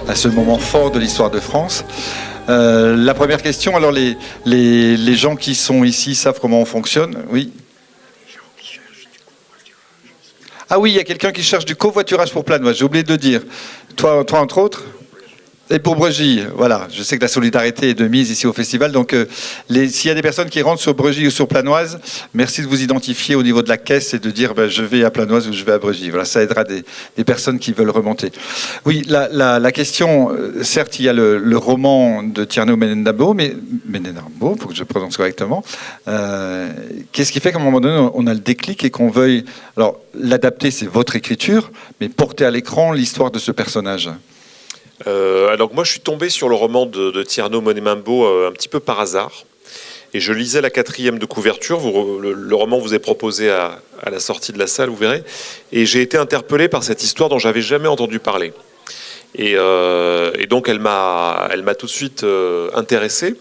à ce moment fort de l'histoire de France. La première question, alors les gens qui sont ici savent comment on fonctionne, oui. Ah oui, il y a quelqu'un qui cherche du covoiturage pour Planoise, j'ai oublié de dire. Toi entre autres ? Et pour Bregy, voilà, je sais que la solidarité est de mise ici au festival, donc s'il y a des personnes qui rentrent sur Bregy ou sur Planoise, merci de vous identifier au niveau de la caisse et de dire je vais à Planoise ou je vais à Bregy. Voilà, ça aidera des personnes qui veulent remonter. Oui, la question, certes, il y a le roman de Tierno Menendabo, mais Menendabo, il faut que je prononce correctement. Qu'est-ce qui fait qu'à un moment donné, on a le déclic et qu'on veuille, alors l'adapter, c'est votre écriture, mais porter à l'écran l'histoire de ce personnage? Alors moi je suis tombé sur le roman de Tierno Menendabo un petit peu par hasard et je lisais la 4e de couverture. Le roman vous est proposé à la sortie de la salle, vous verrez, et j'ai été interpellé par cette histoire dont j'avais jamais entendu parler et donc elle m'a tout de suite intéressé.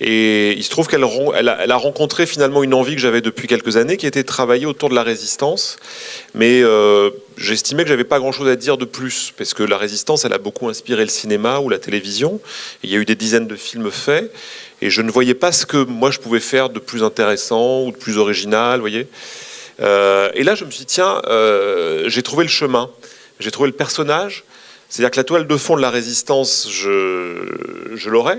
Et il se trouve qu'elle a rencontré finalement une envie que j'avais depuis quelques années, qui était de travailler autour de la résistance. Mais j'estimais que j'avais pas grand-chose à dire de plus, parce que la résistance, elle a beaucoup inspiré le cinéma ou la télévision. Et il y a eu des dizaines de films faits, et je ne voyais pas ce que moi je pouvais faire de plus intéressant ou de plus original, vous voyez. Et là, je me suis dit, tiens, j'ai trouvé le chemin, j'ai trouvé le personnage. C'est-à-dire que la toile de fond de la résistance, je l'aurai.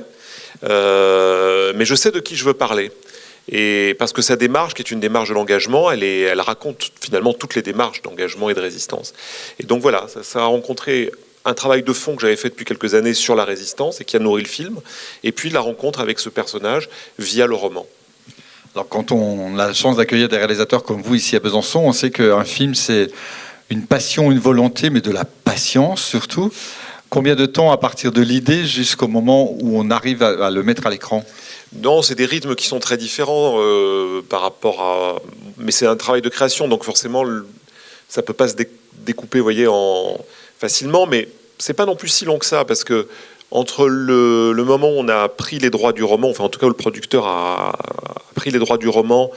Mais je sais de qui je veux parler. Et parce que sa démarche, qui est une démarche de l'engagement, elle raconte finalement toutes les démarches d'engagement et de résistance. Et donc voilà, ça a rencontré un travail de fond que j'avais fait depuis quelques années sur la résistance et qui a nourri le film. Et puis la rencontre avec ce personnage via le roman. Alors quand on a la chance d'accueillir des réalisateurs comme vous ici à Besançon, on sait qu'un film c'est une passion, une volonté, mais de la patience surtout. Combien de temps à partir de l'idée jusqu'au moment où on arrive à le mettre à l'écran ? Non, c'est des rythmes qui sont très différents par rapport à... Mais c'est un travail de création, donc forcément, ça ne peut pas se découper, vous voyez, facilement, mais c'est pas non plus si long que ça, parce que entre le moment où on a pris les droits du roman, enfin en tout cas où le producteur a pris les droits du roman,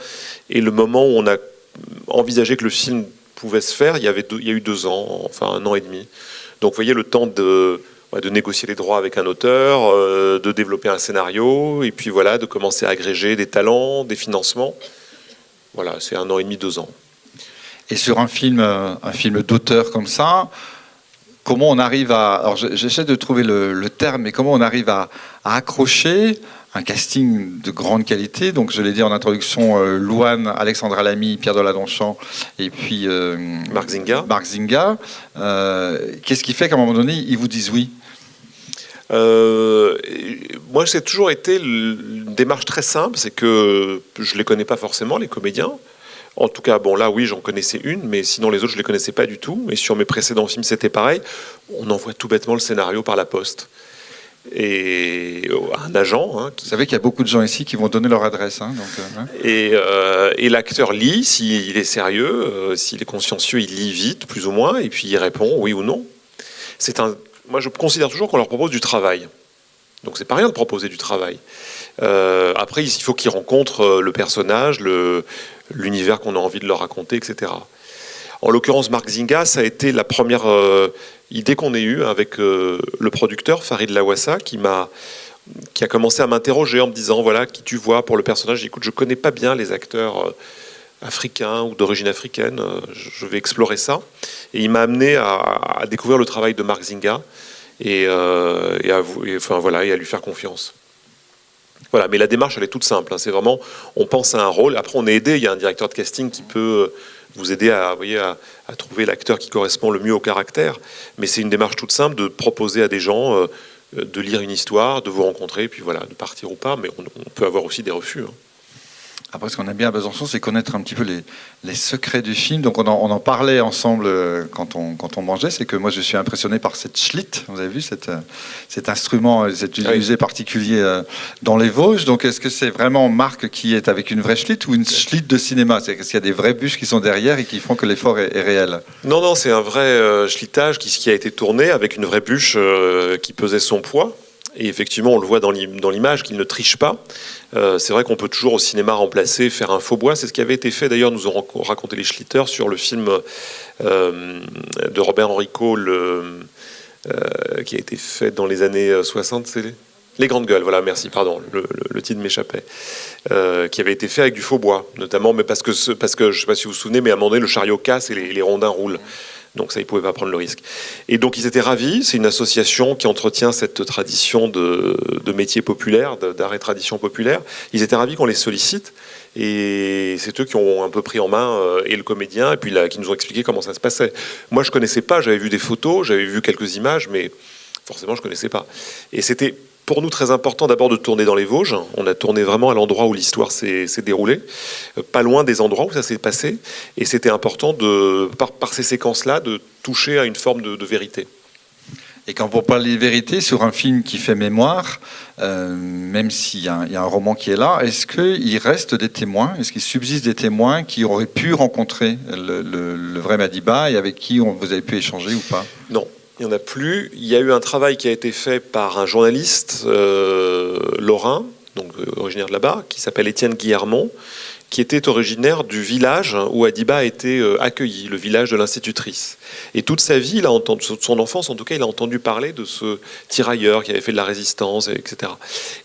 et le moment où on a envisagé que le film pouvait se faire, il y a eu 2 ans, enfin 1 an et demi. Donc vous voyez le temps de négocier les droits avec un auteur, de développer un scénario, et puis voilà, de commencer à agréger des talents, des financements. Voilà, c'est 1 an et demi, 2 ans. Et sur un film d'auteur comme ça, comment on arrive à... Alors j'essaie de trouver le terme, mais comment on arrive à accrocher un casting de grande qualité. Donc je l'ai dit en introduction, Louane, Alexandra Lamy, Pierre Deladonchamp et puis Marc Zinga. Qu'est-ce qui fait qu'à un moment donné, ils vous disent oui ? Moi, c'est toujours été une démarche très simple, c'est que je ne les connais pas forcément, les comédiens. En tout cas, bon là, oui, j'en connaissais une, mais sinon les autres, je ne les connaissais pas du tout. Et sur mes précédents films, c'était pareil. On envoie tout bêtement le scénario par la poste. Et un agent. Vous savez qu'il y a beaucoup de gens ici qui vont donner leur adresse. Et l'acteur lit, s'il est sérieux, s'il est consciencieux, il lit vite, plus ou moins, et puis il répond oui ou non. Moi, je considère toujours qu'on leur propose du travail. Donc c'est pas rien de proposer du travail. Après, il faut qu'ils rencontrent le personnage, l'univers qu'on a envie de leur raconter, etc. En l'occurrence, Marc Zinga, ça a été la première idée qu'on ait eue avec le producteur, Farid Lawassa, qui a commencé à m'interroger en me disant, voilà, qui tu vois pour le personnage. Écoute, je connais pas bien les acteurs africain ou d'origine africaine, je vais explorer ça. Et il m'a amené à découvrir le travail de Marc Zinga et à lui faire confiance. Voilà, mais la démarche, elle est toute simple. C'est vraiment, on pense à un rôle. Après, on est aidé. Il y a un directeur de casting qui peut vous aider à trouver l'acteur qui correspond le mieux au caractère. Mais c'est une démarche toute simple de proposer à des gens de lire une histoire, de vous rencontrer, puis voilà, de partir ou pas. Mais on peut avoir aussi des refus. Après, ce qu'on aime bien à Besançon, c'est connaître un petit peu les secrets du film. Donc, on en parlait ensemble quand on mangeait. C'est que moi, je suis impressionné par cette schlitt. Vous avez vu cet instrument, cet usé particulier dans les Vosges. Donc, est-ce que c'est vraiment Marc qui est avec une vraie schlitt ou une schlitt de cinéma ? C'est-à-dire qu'il y a des vraies bûches qui sont derrière et qui font que l'effort est réel. Non, c'est un vrai schlittage qui a été tourné avec une vraie bûche qui pesait son poids. Et effectivement, on le voit dans l'image qu'il ne triche pas. C'est vrai qu'on peut toujours au cinéma remplacer, faire un faux bois. C'est ce qui avait été fait, d'ailleurs, nous ont raconté les Schlitters sur le film de Robert Enrico, qui a été fait dans les années 60, c'est Les Grandes Gueules, voilà, merci, pardon, le titre m'échappait, qui avait été fait avec du faux bois, notamment, mais parce que je ne sais pas si vous vous souvenez, mais à un moment donné, le chariot casse et les rondins roulent. Donc ça, ils ne pouvaient pas prendre le risque. Et donc ils étaient ravis, c'est une association qui entretient cette tradition de métiers populaires, d'art et tradition populaire. Ils étaient ravis qu'on les sollicite, et c'est eux qui ont un peu pris en main, et le comédien, et puis là, qui nous ont expliqué comment ça se passait. Moi, je ne connaissais pas, j'avais vu des photos, j'avais vu quelques images, mais forcément, je ne connaissais pas. Et c'était pour nous très important d'abord de tourner dans les Vosges. On a tourné vraiment à l'endroit où l'histoire s'est déroulée, pas loin des endroits où ça s'est passé. Et c'était important, par ces séquences-là, de toucher à une forme de vérité. Et quand vous parlez de vérité sur un film qui fait mémoire, même s'il y a un roman qui est là, est-ce qu'il reste des témoins? Est-ce qu'il subsiste des témoins qui auraient pu rencontrer le vrai Madiba et avec qui vous avez pu échanger ou pas? Non. Il n'y en a plus. Il y a eu un travail qui a été fait par un journaliste lorrain, donc originaire de là-bas, qui s'appelle Étienne Guillermont, qui était originaire du village où Adiba a été accueilli, le village de l'institutrice. Et toute sa vie, son enfance en tout cas, il a entendu parler de ce tirailleur qui avait fait de la résistance, etc.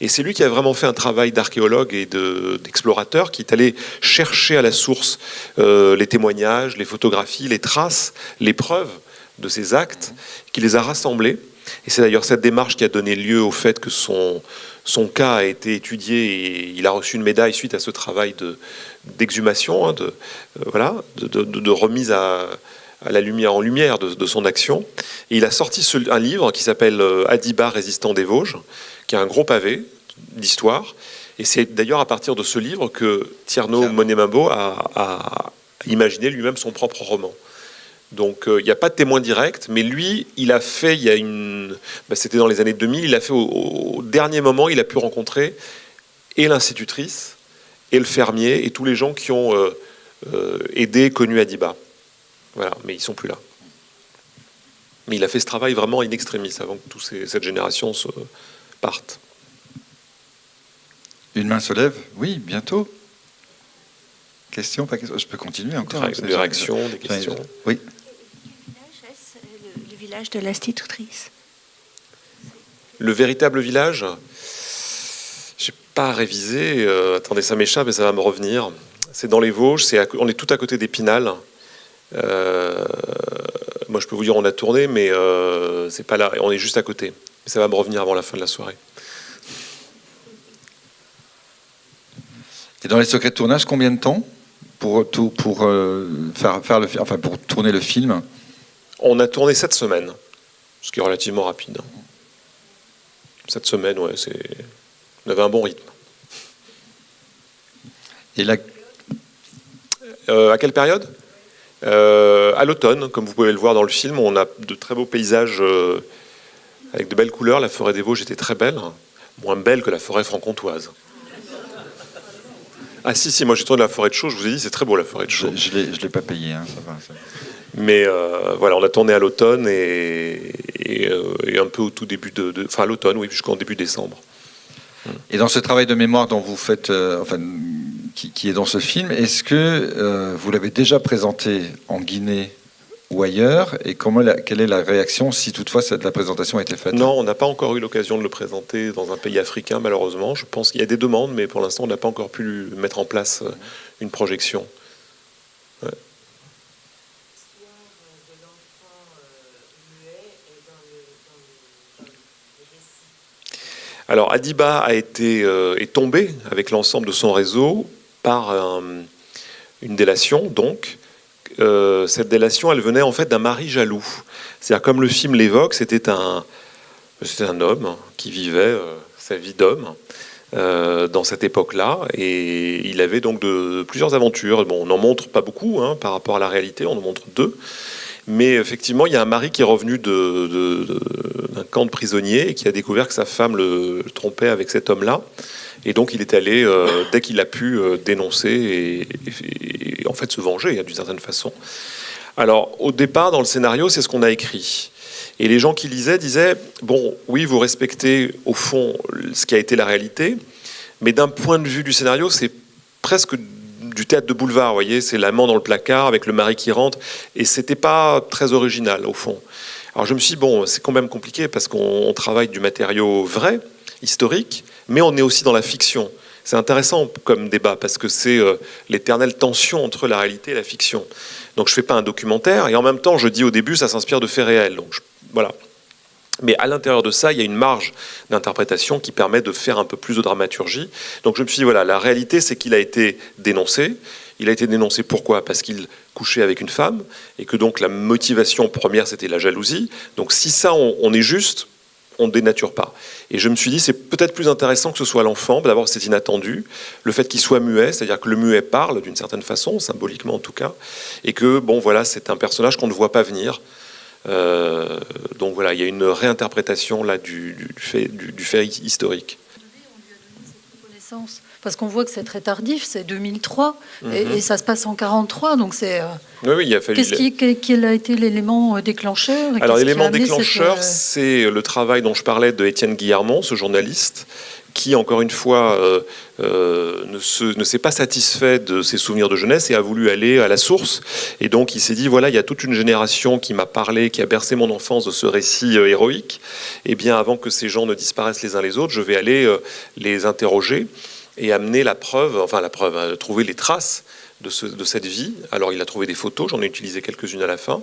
Et c'est lui qui a vraiment fait un travail d'archéologue et d'explorateur, qui est allé chercher à la source les témoignages, les photographies, les traces, les preuves de ces actes, qui les a rassemblés. Et c'est d'ailleurs cette démarche qui a donné lieu au fait que son cas a été étudié et il a reçu une médaille suite à ce travail d'exhumation, de remise en lumière de son action. Et il a sorti un livre qui s'appelle Adiba, résistant des Vosges, qui est un gros pavé d'histoire. Et c'est d'ailleurs à partir de ce livre que Tierno Monemambo a imaginé lui-même son propre roman. Donc il n'y a pas de témoin direct, mais lui, il a fait, c'était dans les années 2000, il a fait au dernier moment, il a pu rencontrer et l'institutrice, et le fermier, et tous les gens qui ont aidé, connu Adiba. Voilà, mais ils ne sont plus là. Mais il a fait ce travail vraiment in extremis, avant que toute cette génération se parte. Une main se lève? Oui, bientôt. Question, pas question. Je peux continuer encore. Des réactions, des questions. Oui. Le village de l'institutrice. Le véritable village, je n'ai pas révisé. Attendez, ça m'échappe et ça va me revenir. C'est dans les Vosges. On est tout à côté d'Épinal. Moi, je peux vous dire, on a tourné, mais c'est pas là. On est juste à côté. Ça va me revenir avant la fin de la soirée. Et dans les secrets de tournage, combien de temps pour faire le film, enfin pour tourner le film? On a tourné 7 semaines, ce qui est relativement rapide. 7 semaines, ouais, on avait un bon rythme. Et là, à quelle période? À l'automne, comme vous pouvez le voir dans le film, on a de très beaux paysages avec de belles couleurs. La forêt des Vosges était très belle, moins belle que la forêt franc-comtoise. Ah si, moi j'ai tourné la forêt de Chaux, je vous ai dit, c'est très beau la forêt de Chaux. Je l'ai pas payé, hein, ça va. Mais voilà, on a tourné à l'automne et un peu au tout début enfin à l'automne, oui, jusqu'en début décembre. Et dans ce travail de mémoire dont vous faites, qui est dans ce film, est-ce que vous l'avez déjà présenté en Guinée ou ailleurs? Et quelle est la réaction si toutefois la présentation a été faite? Non, on n'a pas encore eu l'occasion de le présenter dans un pays africain, malheureusement. Je pense qu'il y a des demandes, mais pour l'instant, on n'a pas encore pu mettre en place une projection. Ouais. Alors Adiba est tombé avec l'ensemble de son réseau par une délation, donc. Cette délation, elle venait en fait d'un mari jaloux. C'est-à-dire, comme le film l'évoque, c'était un homme qui vivait sa vie d'homme dans cette époque-là, et il avait donc plusieurs aventures. Bon, on n'en montre pas beaucoup par rapport à la réalité, on en montre 2. Mais effectivement, il y a un mari qui est revenu d'un camp de prisonniers et qui a découvert que sa femme le trompait avec cet homme-là. Et donc, il est allé, dès qu'il a pu, dénoncer et en fait se venger, d'une certaine façon. Alors, au départ, dans le scénario, c'est ce qu'on a écrit. Et les gens qui lisaient disaient, bon, oui, vous respectez, au fond, ce qui a été la réalité, mais d'un point de vue du scénario, c'est presque du théâtre de boulevard, vous voyez, c'est l'amant dans le placard avec le mari qui rentre, et c'était pas très original, au fond. Alors je me suis dit, bon, c'est quand même compliqué parce qu'on travaille du matériau vrai, historique, mais on est aussi dans la fiction. C'est intéressant comme débat parce que c'est l'éternelle tension entre la réalité et la fiction. Donc je ne fais pas un documentaire et en même temps je dis au début ça s'inspire de faits réels. Donc voilà. Mais à l'intérieur de ça, il y a une marge d'interprétation qui permet de faire un peu plus de dramaturgie. Donc je me suis dit, voilà, la réalité c'est qu'il a été dénoncé. Il a été dénoncé pourquoi ? Parce qu'il couchait avec une femme et que donc la motivation première c'était la jalousie. Donc si ça on est juste, on ne dénature pas. Et je me suis dit, c'est peut-être plus intéressant que ce soit l'enfant. D'abord, c'est inattendu. Le fait qu'il soit muet, c'est-à-dire que le muet parle d'une certaine façon, symboliquement en tout cas, et que, bon, voilà, c'est un personnage qu'on ne voit pas venir. Donc voilà, il y a une réinterprétation là, du fait historique. Parce qu'on voit que c'est très tardif, c'est 2003, et ça se passe en 1943, donc c'est... Oui, il a fallu... Quel a été l'élément déclencheur ? Alors l'élément déclencheur, c'est le travail dont je parlais de Étienne Guillermont, ce journaliste, qui, encore une fois, ne s'est pas satisfait de ses souvenirs de jeunesse et a voulu aller à la source. Et donc il s'est dit, voilà, il y a toute une génération qui m'a parlé, qui a bercé mon enfance de ce récit héroïque. Et bien avant que ces gens ne disparaissent les uns les autres, je vais aller les interroger et amener trouver les traces de cette vie. Alors il a trouvé des photos, j'en ai utilisé quelques-unes à la fin.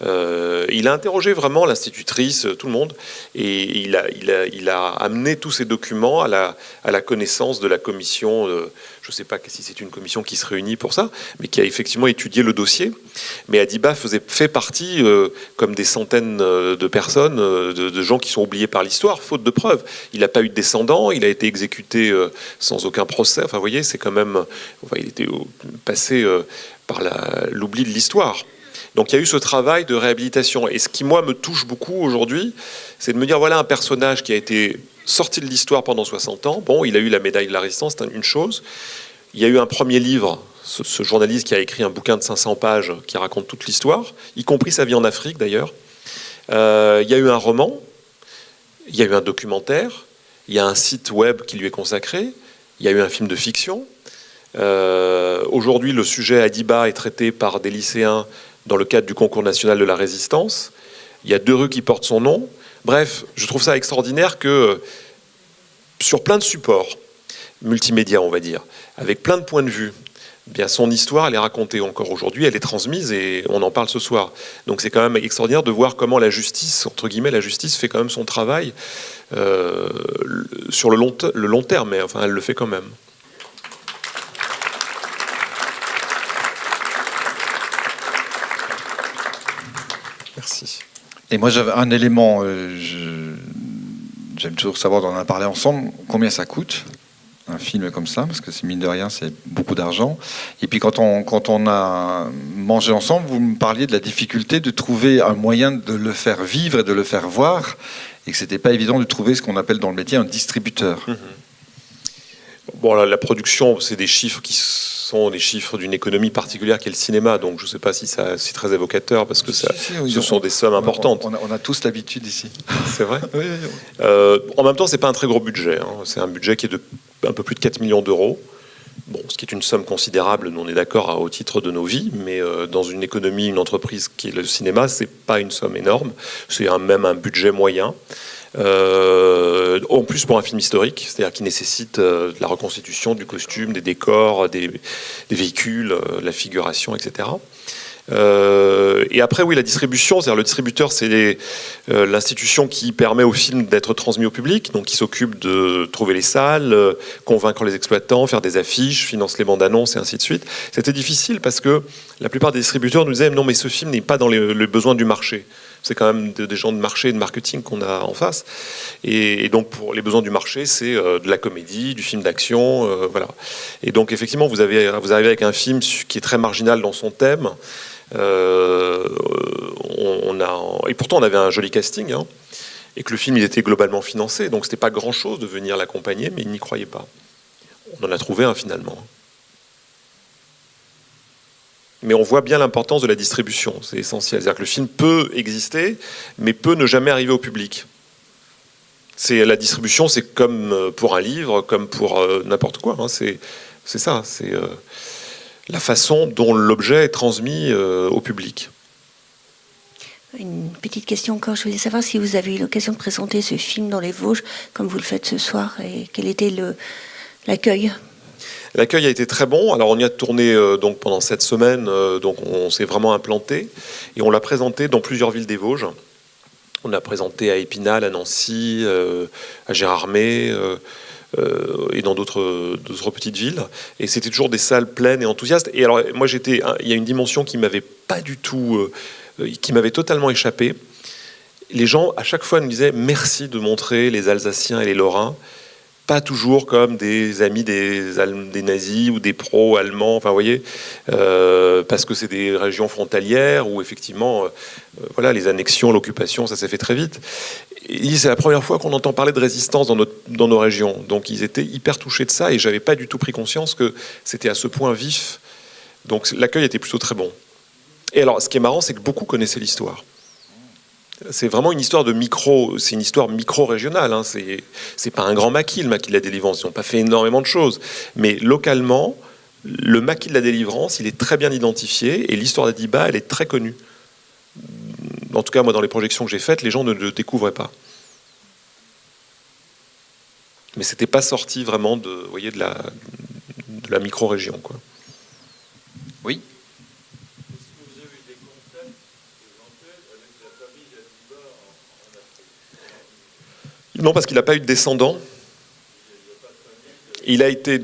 Il a interrogé vraiment l'institutrice, tout le monde, et il a amené tous ces documents à la connaissance de la commission. Je ne sais pas si c'est une commission qui se réunit pour ça, mais qui a effectivement étudié le dossier. Mais Adiba fait partie, comme des centaines de personnes, de gens qui sont oubliés par l'histoire, faute de preuves. Il n'a pas eu de descendants, il a été exécuté sans aucun procès. Enfin, vous voyez, c'est quand même... il était passé par l'oubli de l'histoire. Donc il y a eu ce travail de réhabilitation. Et ce qui, moi, me touche beaucoup aujourd'hui, c'est de me dire, voilà un personnage qui a été sorti de l'histoire pendant 60 ans. Bon, il a eu la médaille de la Résistance, c'est une chose. Il y a eu un premier livre, ce journaliste qui a écrit un bouquin de 500 pages qui raconte toute l'histoire, y compris sa vie en Afrique d'ailleurs. Il y a eu un roman, il y a eu un documentaire, il y a un site web qui lui est consacré, il y a eu un film de fiction. Aujourd'hui, le sujet Adiba est traité par des lycéens dans le cadre du concours national de la résistance. Il y a 2 rues qui portent son nom. Bref, je trouve ça extraordinaire que sur plein de supports multimédia, on va dire, avec plein de points de vue, bien son histoire, elle est racontée encore aujourd'hui, elle est transmise et on en parle ce soir. Donc c'est quand même extraordinaire de voir comment la justice, entre guillemets, la justice fait quand même son travail sur le long terme, mais enfin elle le fait quand même. Merci. Et moi, j'avais un élément, j'aime toujours savoir, on en a parlé ensemble, combien ça coûte, un film comme ça, parce que c'est mine de rien, c'est beaucoup d'argent. Et puis quand on a mangé ensemble, vous me parliez de la difficulté de trouver un moyen de le faire vivre et de le faire voir, et que c'était pas évident de trouver ce qu'on appelle dans le métier un distributeur. Bon, la production, c'est des chiffres qui sont des chiffres d'une économie particulière qui est le cinéma, donc je ne sais pas si c'est très évocateur, parce que ce sont des sommes importantes. On a tous l'habitude ici. C'est vrai. Oui. En même temps, ce n'est pas un très gros budget. C'est un budget qui est de un peu plus de 4 millions d'euros. Bon, ce qui est une somme considérable, nous on est d'accord, au titre de nos vies, mais dans une économie, une entreprise qui est le cinéma, c'est pas une somme énorme, c'est même un budget moyen. En plus pour un film historique, c'est-à-dire qui nécessite de la reconstitution du costume, des décors, des véhicules, la figuration, etc. Et après, oui, la distribution, c'est-à-dire le distributeur, c'est l'institution qui permet au film d'être transmis au public, donc qui s'occupe de trouver les salles, convaincre les exploitants, faire des affiches, finance les bandes annonces et ainsi de suite. C'était difficile parce que la plupart des distributeurs nous disaient non, mais ce film n'est pas dans les besoins du marché. C'est quand même des gens de marché et de marketing qu'on a en face. Et donc, pour les besoins du marché, c'est de la comédie, du film d'action, voilà. Et donc, effectivement, vous arrivez avec un film qui est très marginal dans son thème. Et pourtant, on avait un joli casting, et que le film il était globalement financé. Donc, c'était pas grand-chose de venir l'accompagner, mais il n'y croyait pas. On en a trouvé un, finalement. Mais on voit bien l'importance de la distribution, c'est essentiel. C'est-à-dire que le film peut exister, mais peut ne jamais arriver au public. La distribution, c'est comme pour un livre, comme pour n'importe quoi. C'est ça, c'est la façon dont l'objet est transmis au public. Une petite question encore. Je voulais savoir si vous avez eu l'occasion de présenter ce film dans les Vosges, comme vous le faites ce soir, et quel était l'accueil. L'accueil a été très bon. Alors on y a tourné donc pendant 7 semaines, donc on s'est vraiment implanté et on l'a présenté dans plusieurs villes des Vosges. On a présenté à Épinal, à Nancy, à Gérardmer et dans d'autres petites villes. Et c'était toujours des salles pleines et enthousiastes. Et alors moi il y a une dimension qui m'avait pas du tout, qui m'avait totalement échappé. Les gens à chaque fois nous disaient merci de montrer les Alsaciens et les Lorrains. Pas toujours comme des amis des nazis ou des pro-allemands, enfin, vous voyez, parce que c'est des régions frontalières où effectivement, voilà, les annexions, l'occupation, ça s'est fait très vite. Et c'est la première fois qu'on entend parler de résistance dans nos régions. Donc ils étaient hyper touchés de ça et j'avais pas du tout pris conscience que c'était à ce point vif. Donc l'accueil était plutôt très bon. Et alors, ce qui est marrant, c'est que beaucoup connaissaient l'histoire. C'est vraiment une histoire c'est une histoire micro-régionale. Hein. C'est pas un grand maquis, le maquis de la délivrance. Ils n'ont pas fait énormément de choses. Mais localement, le maquis de la délivrance, il est très bien identifié et l'histoire d'Adiba, elle est très connue. En tout cas, moi, dans les projections que j'ai faites, les gens ne le découvraient pas. Mais c'était pas sorti vraiment vous voyez, de la micro-région, quoi. Oui. Non, parce qu'il n'a pas eu de descendants. Il a été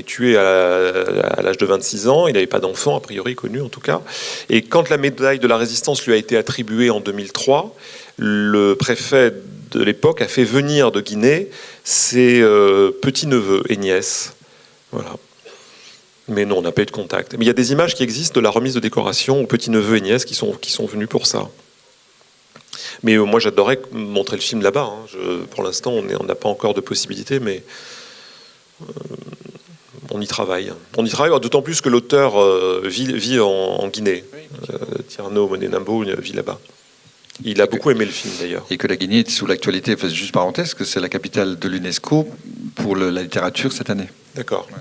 tué à l'âge de 26 ans. Il n'avait pas d'enfant, a priori connu en tout cas. Et quand la médaille de la Résistance lui a été attribuée en 2003, le préfet de l'époque a fait venir de Guinée ses petits-neveux et nièces. Voilà. Mais non, on n'a pas eu de contact. Mais il y a des images qui existent de la remise de décoration aux petits-neveux et nièces qui sont venus pour ça. Mais moi, j'adorais montrer le film là-bas. Hein. Pour l'instant, on n'a pas encore de possibilité, mais on y travaille. On y travaille, d'autant plus que l'auteur vit en Guinée. Tierno Monenambo vit là-bas. Il a beaucoup aimé le film, d'ailleurs. Et que la Guinée est sous l'actualité. Enfin, juste parenthèse, que c'est la capitale de l'UNESCO pour la littérature cette année. D'accord. Ouais.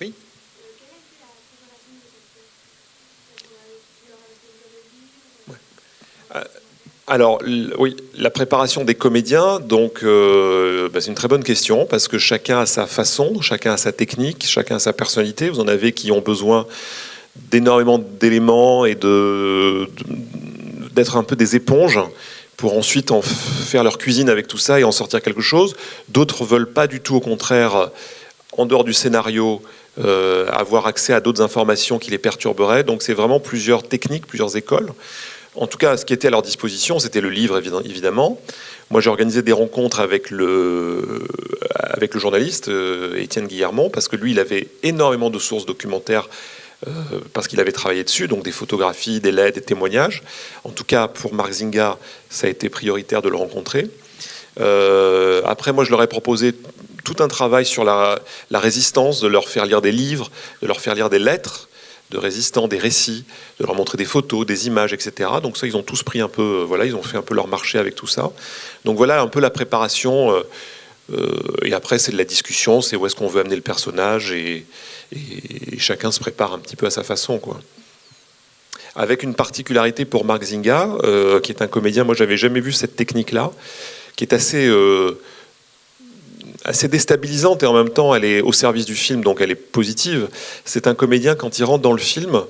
Oui. Alors, oui, la préparation des comédiens, donc, c'est une très bonne question, parce que chacun a sa façon, chacun a sa technique, chacun a sa personnalité. Vous en avez qui ont besoin d'énormément d'éléments et d'être un peu des éponges pour ensuite en faire leur cuisine avec tout ça et en sortir quelque chose. D'autres veulent pas du tout, au contraire, en dehors du scénario, avoir accès à d'autres informations qui les perturberaient. Donc c'est vraiment plusieurs techniques, plusieurs écoles. En tout cas, ce qui était à leur disposition, c'était le livre, évidemment. Moi, j'ai organisé des rencontres avec le journaliste, Étienne Guillermont, parce que lui, il avait énormément de sources documentaires, parce qu'il avait travaillé dessus, donc des photographies, des lettres, des témoignages. En tout cas, pour Marc Zinga, ça a été prioritaire de le rencontrer. Après, moi, je leur ai proposé tout un travail sur la résistance, de leur faire lire des livres, de leur faire lire des lettres de résistants, des récits, de leur montrer des photos, des images, etc. Donc ça, ils ont tous pris un peu, voilà, ils ont fait un peu leur marché avec tout ça. Donc voilà un peu la préparation. Et après, c'est de la discussion, c'est où est-ce qu'on veut amener le personnage, et chacun se prépare un petit peu à sa façon, quoi. Avec une particularité pour Marc Zinga, qui est un comédien, moi, j'avais jamais vu cette technique-là, qui est assez déstabilisante et en même temps elle est au service du film, donc elle est positive. C'est un comédien, quand il rentre dans le film,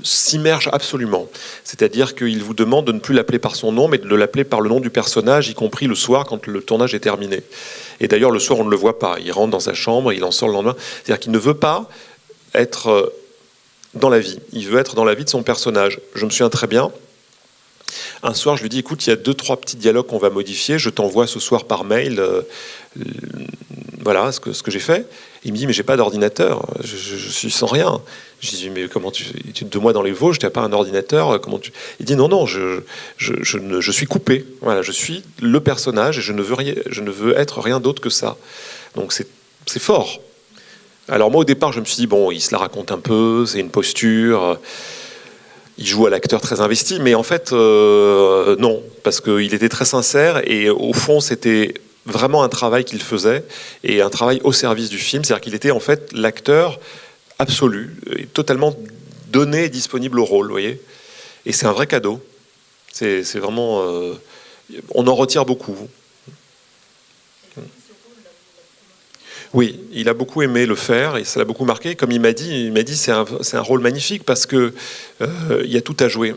s'immerge absolument. C'est-à-dire qu'il vous demande de ne plus l'appeler par son nom, mais de l'appeler par le nom du personnage, y compris le soir quand le tournage est terminé. Et d'ailleurs, le soir, on ne le voit pas. Il rentre dans sa chambre, il en sort le lendemain. C'est-à-dire qu'il ne veut pas être dans la vie. Il veut être dans la vie de son personnage. Je me souviens très bien. Un soir, je lui dis, écoute, il y a 2-3 petits dialogues qu'on va modifier, je t'envoie ce soir par mail, voilà ce que j'ai fait. Il me dit, mais j'ai pas d'ordinateur, je suis sans rien. Je dis, mais comment tu 2 mois dans les Vosges, tu n'as pas un ordinateur, comment tu... Il dit, non, je suis coupé, voilà, je suis le personnage et je ne veux être rien d'autre que ça. Donc c'est fort. Alors moi, au départ, je me suis dit, bon, il se la raconte un peu, c'est une posture... Il joue à l'acteur très investi, mais en fait, non, parce qu'il était très sincère et au fond, c'était vraiment un travail qu'il faisait et un travail au service du film. C'est-à-dire qu'il était en fait l'acteur absolu, et totalement donné et disponible au rôle, vous voyez. Et c'est un vrai cadeau. C'est vraiment... on en retire beaucoup. Oui, il a beaucoup aimé le faire et ça l'a beaucoup marqué. Comme il m'a dit c'est un rôle magnifique parce que il y a tout à jouer.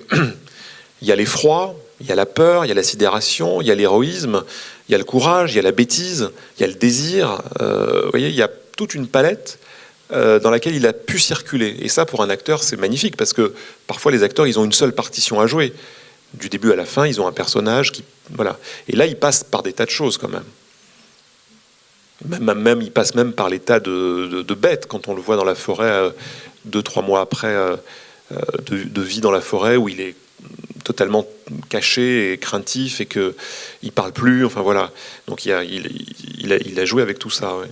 Il y a l'effroi, il y a la peur, il y a la sidération, il y a l'héroïsme, il y a le courage, il y a la bêtise, il y a le désir. Vous voyez, il y a toute une palette dans laquelle il a pu circuler. Et ça, pour un acteur, c'est magnifique parce que parfois les acteurs, ils ont une seule partition à jouer. Du début à la fin, ils ont un personnage qui... Voilà. Et là, ils passent par des tas de choses quand même. Même, il passe même par l'état de bête quand on le voit dans la forêt 2-3 mois après de vie dans la forêt où il est totalement caché et craintif et que il parle plus. Enfin voilà. Donc il a joué avec tout ça. Ouais.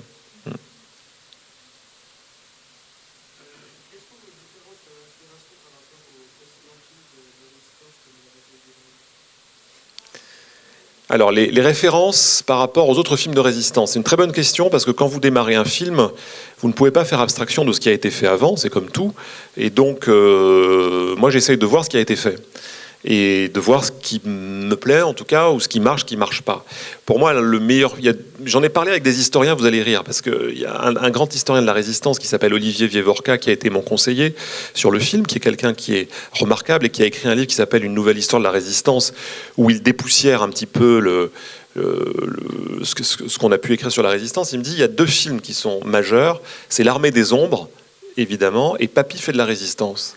Alors, les références par rapport aux autres films de résistance, c'est une très bonne question parce que quand vous démarrez un film, vous ne pouvez pas faire abstraction de ce qui a été fait avant, c'est comme tout. Et donc, moi, j'essaye de voir ce qui a été fait et de voir ce qui me plaît, en tout cas, ou ce qui marche pas. Pour moi, le meilleur... J'en ai parlé avec des historiens, vous allez rire, parce qu'il y a un grand historien de la résistance qui s'appelle Olivier Vievorka, qui a été mon conseiller sur le film, qui est quelqu'un qui est remarquable et qui a écrit un livre qui s'appelle Une nouvelle histoire de la résistance, où il dépoussière un petit peu ce qu'on a pu écrire sur la résistance. Il me dit, il y a 2 films qui sont majeurs, c'est L'Armée des Ombres, évidemment, et Papy fait de la résistance.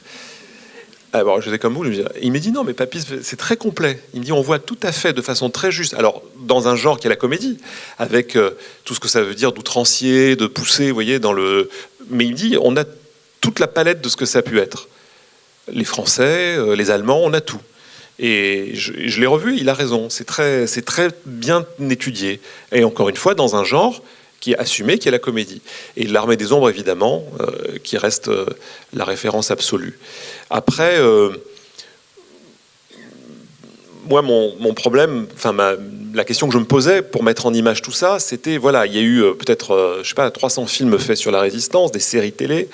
Alors, j'étais comme vous, il me dit non, mais Papy, c'est très complet. Il me dit on voit tout à fait de façon très juste. Alors, dans un genre qui est la comédie, avec tout ce que ça veut dire d'outrancier, de pousser, vous voyez, mais il me dit on a toute la palette de ce que ça a pu être. Les Français, les Allemands, on a tout. Et je l'ai revu, il a raison. C'est très bien étudié. Et encore une fois, dans un genre qui est assumé, qui est la comédie. Et L'Armée des Ombres, évidemment, qui reste la référence absolue. Après, moi, mon problème, enfin, la question que je me posais pour mettre en image tout ça, c'était, voilà, il y a eu peut-être, je sais pas, 300 films faits sur la résistance, des séries télé.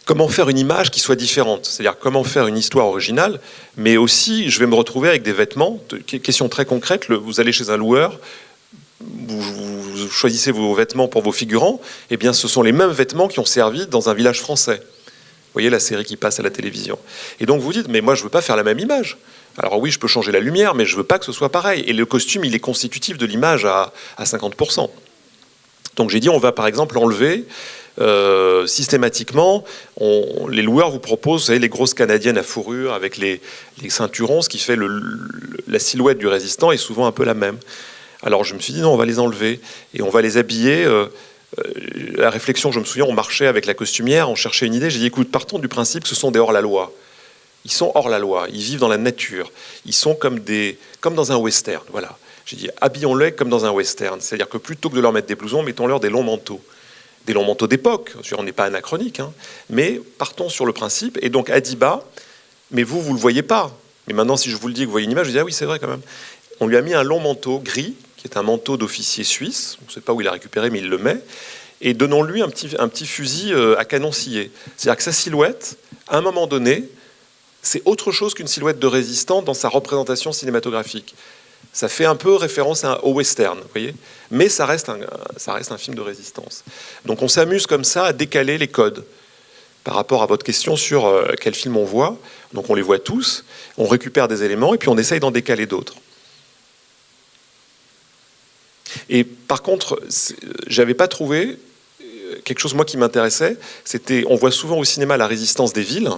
Comment faire une image qui soit différente? C'est-à-dire comment faire une histoire originale, mais aussi, je vais me retrouver avec des vêtements. Question très concrète, vous allez chez un loueur, vous choisissez vos vêtements pour vos figurants, eh bien ce sont les mêmes vêtements qui ont servi dans un village français. Vous voyez la série qui passe à la télévision. Et donc vous dites, mais moi je veux pas faire la même image. Alors oui, je peux changer la lumière, mais je veux pas que ce soit pareil. Et le costume, il est constitutif de l'image à 50%. Donc j'ai dit, on va par exemple enlever systématiquement, les loueurs vous proposent, vous savez, les grosses canadiennes à fourrure avec les ceinturons, ce qui fait la silhouette du résistant est souvent un peu la même. Alors je me suis dit non, on va les enlever et on va les habiller. La réflexion, je me souviens, on marchait avec la costumière, on cherchait une idée. J'ai dit écoute, partons du principe que ce sont des hors-la-loi. Ils sont hors la loi, ils vivent dans la nature. Ils sont comme dans un western. Voilà. J'ai dit habillons-les comme dans un western. C'est-à-dire que plutôt que de leur mettre des blousons, mettons-leur des longs manteaux. Des longs manteaux d'époque. On n'est pas anachronique, hein. Mais partons sur le principe. Et donc Adiba, mais vous ne le voyez pas. Mais maintenant, si je vous le dis, que vous voyez une image, je dis ah oui, c'est vrai quand même. On lui a mis un long manteau gris, qui est un manteau d'officier suisse. On ne sait pas où il a récupéré, mais il le met. Et donnons-lui un petit fusil à canon scié. C'est-à-dire que sa silhouette, à un moment donné, c'est autre chose qu'une silhouette de résistant dans sa représentation cinématographique. Ça fait un peu référence au western, vous voyez, mais ça reste un film de résistance. Donc on s'amuse comme ça à décaler les codes par rapport à votre question sur quel film on voit. Donc on les voit tous, on récupère des éléments et puis on essaye d'en décaler d'autres. Et par contre, j'avais pas trouvé quelque chose moi qui m'intéressait. C'était, on voit souvent au cinéma la résistance des villes,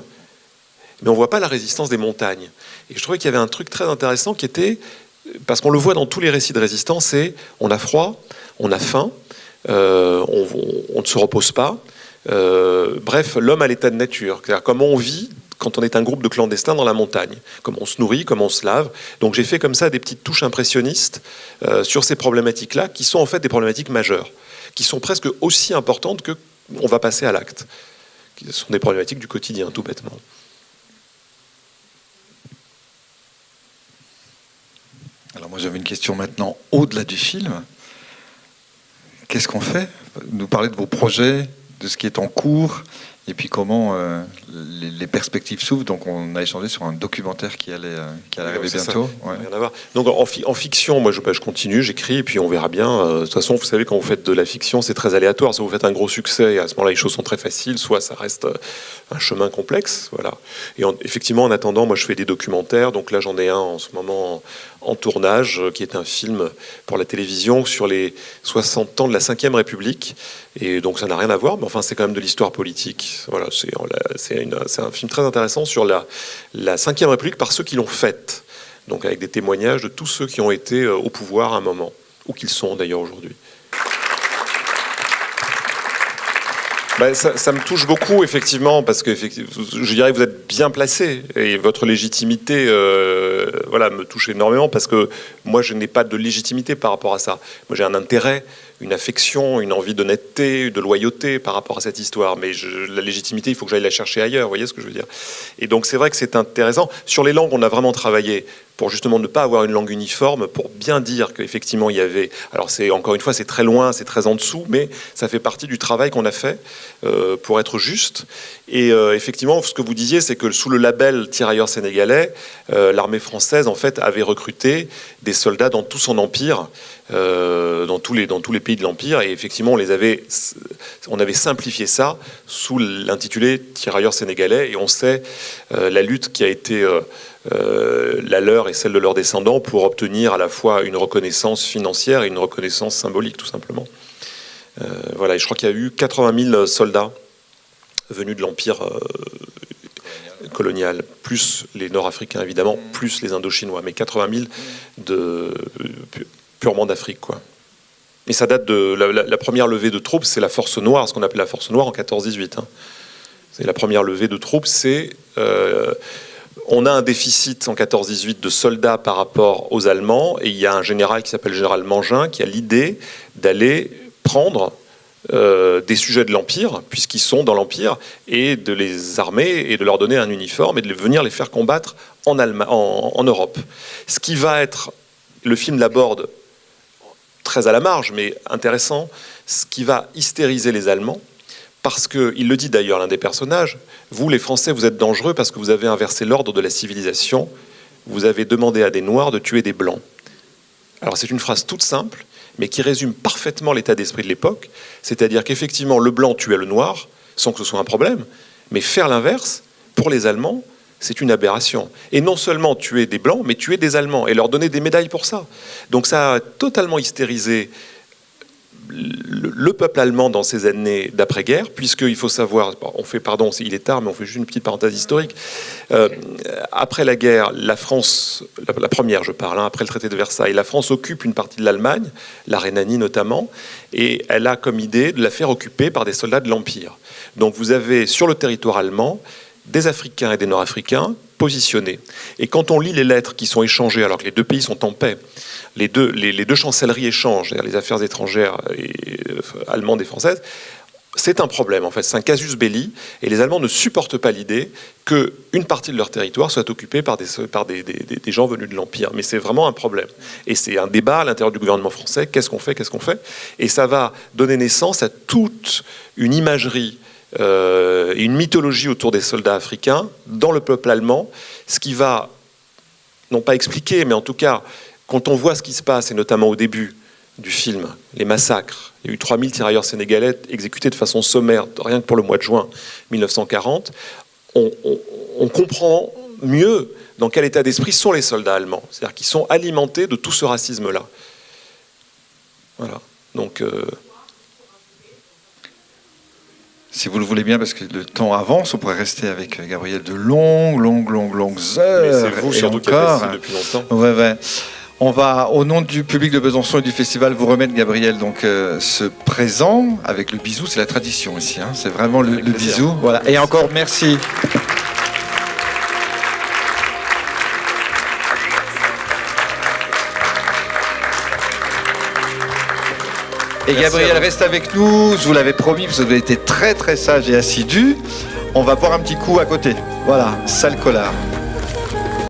mais on voit pas la résistance des montagnes. Et je trouvais qu'il y avait un truc très intéressant qui était, parce qu'on le voit dans tous les récits de résistance, c'est on a froid, on a faim, on ne se repose pas. Bref, l'homme à l'état de nature. C'est-à-dire comment on vit quand on est un groupe de clandestins dans la montagne, comment on se nourrit, comment on se lave. Donc j'ai fait comme ça des petites touches impressionnistes sur ces problématiques-là, qui sont en fait des problématiques majeures, qui sont presque aussi importantes que on va passer à l'acte, qui sont des problématiques du quotidien, tout bêtement. Alors moi j'avais une question maintenant au-delà du film. Qu'est-ce qu'on fait? Nous parler de vos projets, de ce qui est en cours. et puis comment les perspectives s'ouvrent. Donc on a échangé sur un documentaire qui allait arriver bientôt. Ouais. Rien à voir. Donc en fiction, moi je continue, j'écris, et puis on verra bien. De toute façon, vous savez, quand vous faites de la fiction, c'est très aléatoire. Soit vous faites un gros succès, et à ce moment-là, les choses sont très faciles, soit ça reste un chemin complexe. Voilà. Et effectivement, en attendant, moi je fais des documentaires. Donc là, j'en ai un en ce moment en tournage, qui est un film pour la télévision sur les 60 ans de la Ve République. Et donc ça n'a rien à voir, mais enfin c'est quand même de l'histoire politique. Voilà, c'est un film très intéressant sur la Ve République par ceux qui l'ont faite. Donc avec des témoignages de tous ceux qui ont été au pouvoir à un moment, ou qu'ils sont d'ailleurs aujourd'hui. Ça me touche beaucoup, effectivement, parce que je dirais que vous êtes bien placé, et votre légitimité me touche énormément, parce que moi, je n'ai pas de légitimité par rapport à ça. Moi, j'ai un intérêt, une affection, une envie d'honnêteté, de loyauté par rapport à cette histoire, mais la légitimité, il faut que j'aille la chercher ailleurs, vous voyez ce que je veux dire. Et donc, c'est vrai que c'est intéressant. Sur les langues, on a vraiment travaillé pour justement ne pas avoir une langue uniforme, pour bien dire qu'effectivement il y avait... Alors encore une fois, c'est très loin, c'est très en dessous, mais ça fait partie du travail qu'on a fait pour être juste. Et effectivement, ce que vous disiez, c'est que sous le label tirailleurs sénégalais, l'armée française, en fait, avait recruté des soldats dans tout son empire, dans tous les pays de l'empire, et effectivement, on avait simplifié ça sous l'intitulé tirailleurs sénégalais, et on sait la lutte qui a été... la leur et celle de leurs descendants pour obtenir à la fois une reconnaissance financière et une reconnaissance symbolique, tout simplement. Voilà, et je crois qu'il y a eu 80 000 soldats venus de l'Empire colonial, plus les Nord-Africains, évidemment, plus les Indochinois, mais 80 000 purement d'Afrique, quoi. Et ça date de... La première levée de troupes, c'est la Force Noire, ce qu'on appelle la Force Noire en 14-18. Hein. C'est la première levée de troupes, c'est... on a un déficit en 14-18 de soldats par rapport aux Allemands, et il y a un général qui s'appelle le général Mangin qui a l'idée d'aller prendre des sujets de l'Empire, puisqu'ils sont dans l'Empire, et de les armer et de leur donner un uniforme et de venir les faire combattre en Europe. Ce qui va être, le film l'aborde très à la marge, mais intéressant, ce qui va hystériser les Allemands, parce qu'il le dit d'ailleurs, l'un des personnages, vous les Français, vous êtes dangereux parce que vous avez inversé l'ordre de la civilisation, vous avez demandé à des Noirs de tuer des Blancs. Alors c'est une phrase toute simple, mais qui résume parfaitement l'état d'esprit de l'époque, c'est-à-dire qu'effectivement le Blanc tuait le Noir, sans que ce soit un problème, mais faire l'inverse, pour les Allemands, c'est une aberration. Et non seulement tuer des Blancs, mais tuer des Allemands, et leur donner des médailles pour ça. Donc ça a totalement hystérisé le peuple allemand dans ces années d'après-guerre, puisqu'il faut savoir, il est tard, mais on fait juste une petite parenthèse historique. Après la guerre, la France, la première je parle, après le traité de Versailles, la France occupe une partie de l'Allemagne, la Rhénanie notamment, et elle a comme idée de la faire occuper par des soldats de l'Empire. Donc vous avez sur le territoire allemand des Africains et des Nord-Africains positionnés. Et quand on lit les lettres qui sont échangées, alors que les deux pays sont en paix, les deux chancelleries échangent, c'est-à-dire les affaires étrangères allemandes et françaises, c'est un problème, en fait, c'est un casus belli, et les Allemands ne supportent pas l'idée qu'une partie de leur territoire soit occupée par des gens venus de l'Empire. Mais c'est vraiment un problème. Et c'est un débat à l'intérieur du gouvernement français, qu'est-ce qu'on fait? Et ça va donner naissance à toute une imagerie, une mythologie autour des soldats africains dans le peuple allemand, ce qui va, non pas expliquer, mais en tout cas, quand on voit ce qui se passe, et notamment au début du film, les massacres, il y a eu 3000 tirailleurs sénégalais exécutés de façon sommaire, rien que pour le mois de juin 1940, on comprend mieux dans quel état d'esprit sont les soldats allemands, c'est-à-dire qu'ils sont alimentés de tout ce racisme-là. Voilà, donc... Si vous le voulez bien, parce que le temps avance, on pourrait rester avec Gabriel de longues heures. Mais c'est vous surtout qui êtes ici depuis longtemps. Ouais. On va, au nom du public de Besançon et du festival, vous remettre, Gabriel, donc ce présent avec le bisou. C'est la tradition ici, hein. C'est vraiment le bisou. Voilà. Et encore merci. Et Gabriel reste avec nous, je vous l'avais promis, parce que vous avez été très très sage et assidu. On va boire un petit coup à côté. Voilà, Sale Collard.